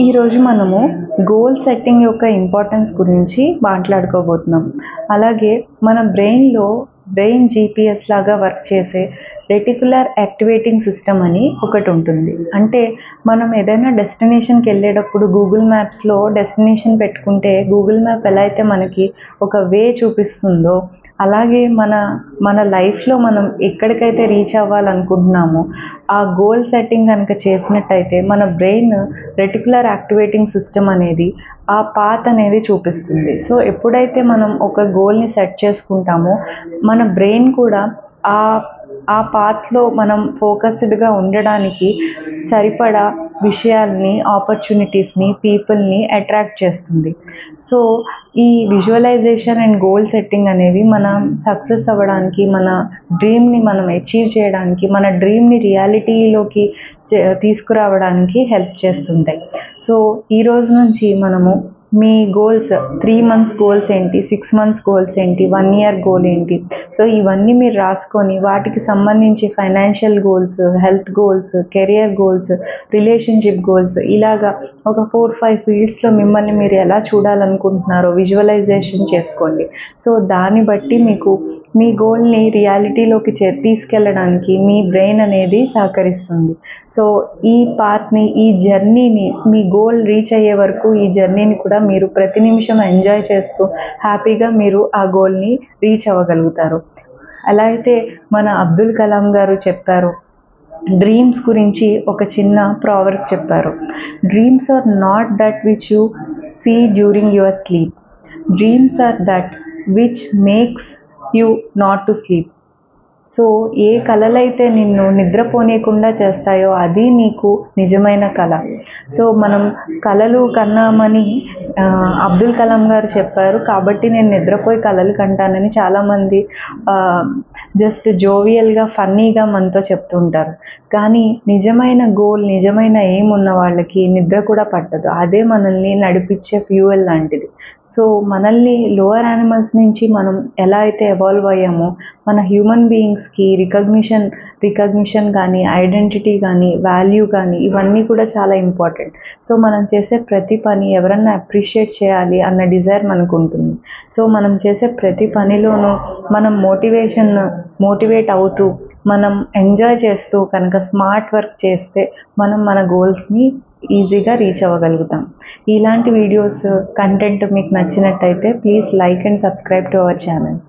ఈరోజు మనము goal setting యొక్క ఇంపార్టెన్స్ గురించి మాట్లాడుకోబోతున్నాం. అలాగే మన బ్రెయిన్ జీపీఎస్ లాగా వర్క్ చేసే రెటిక్యులర్ యాక్టివేటింగ్ సిస్టమ్ అని ఒకటి ఉంటుంది. అంటే మనం ఏదైనా డెస్టినేషన్కి వెళ్ళేటప్పుడు గూగుల్ మ్యాప్స్లో డెస్టినేషన్ పెట్టుకుంటే గూగుల్ మ్యాప్ ఎలా అయితే మనకి ఒక వే చూపిస్తుందో, అలాగే మన లైఫ్లో మనం ఎక్కడికైతే రీచ్ అవ్వాలనుకుంటున్నామో ఆ గోల్ సెట్టింగ్ కనుక చేసినట్టయితే మన బ్రెయిన్ రెటిక్యులర్ యాక్టివేటింగ్ సిస్టమ్ అనేది ఆ పాత్ అనేది చూపిస్తుంది. సో ఎప్పుడైతే మనం ఒక గోల్ని సెట్ చేసుకుంటామో మన బ్రెయిన్ కూడా ఆ పాత్లో మనం ఫోకస్డ్గా ఉండడానికి సరిపడా విషయాల్ని, ఆపర్చునిటీస్ని, పీపుల్ని అట్రాక్ట్ చేస్తుంది. సో ఈ విజువలైజేషన్ అండ్ గోల్ సెట్టింగ్ అనేవి మనం సక్సెస్ అవ్వడానికి, మన డ్రీమ్ని మనం అచీవ్ చేయడానికి, మన డ్రీమ్ని రియాలిటీలోకి తీసుకురావడానికి హెల్ప్ చేస్తుంటాయి. సో ఈ రోజు నుంచి మనము మీ గోల్స్ 3 months గోల్స్ ఏంటి, 6 months గోల్స్ ఏంటి, 1 year గోల్ ఏంటి, సో ఇవన్నీ మీరు రాసుకొని వాటికి సంబంధించి financial goals, health goals, career goals, relationship goals, ఇలాగా ఒక 4-5 ఫీల్డ్స్లో మిమ్మల్ని మీరు ఎలా చూడాలనుకుంటున్నారో విజువలైజేషన్ చేసుకోండి. సో దాన్ని బట్టి మీకు మీ గోల్ని రియాలిటీలోకి తీసుకెళ్ళడానికి మీ బ్రెయిన్ అనేది సహకరిస్తుంది. సో ఈ పాత్ని, ఈ జర్నీని, మీ గోల్ రీచ్ అయ్యే వరకు ఈ జర్నీని కూడా మీరు ప్రతి నిమిషం ఎంజాయ్ చేస్తూ హ్యాపీగా మీరు ఆ గోల్ని రీచ్ అవ్వగలుగుతారు. అలా అయితే మన అబ్దుల్ కలాం గారు చెప్పారు, డ్రీమ్స్ గురించి ఒక చిన్న ప్రావర్బ్ చెప్పారు. Dreams are not that which you see during your sleep, dreams are that which makes you not to sleep. So ఏ కలలైతే నిన్ను నిద్రపోనీయకుండా చేస్తాయో అది నీకు నిజమైన కళ. సో మనం కలలు కన్నామని అబ్దుల్ కలాం గారు చెప్పారు, కాబట్టి నేను నిద్రపోయి కలలు కంటానని చాలామంది జస్ట్ జోవియల్గా, ఫన్నీగా మనతో చెప్తుంటారు. కానీ నిజమైన గోల్, నిజమైన ఎయిమ్ ఉన్న వాళ్ళకి నిద్ర కూడా పట్టదు. అదే మనల్ని నడిపించే ఫ్యూయల్ లాంటిది. సో మనల్ని లోవర్ యానిమల్స్ నుంచి మనం ఎలా అయితే ఎవాల్వ్ అయ్యామో మన హ్యూమన్ బీయింగ్స్కి రికగ్నిషన్ కానీ, ఐడెంటిటీ కానీ, వాల్యూ కానీ ఇవన్నీ కూడా చాలా ఇంపార్టెంట్. సో మనం చేసే ప్రతి పని ఎవరన్నా అప్రిషియేట్ చేయాలి అన్న డిజైర్ మనకు ఉంటుంది. సో మనం చేసే ప్రతి పనిలోనూ మనం మోటివేట్ అవుతూ, మనం ఎంజాయ్ చేస్తూ కనుక స్మార్ట్ వర్క్ చేస్తే మనం మన గోల్స్ని ఈజీగా రీచ్ అవ్వగలుగుతాం. ఇలాంటి వీడియోస్ కంటెంట్ మీకు నచ్చినట్టయితే please like and subscribe to our channel.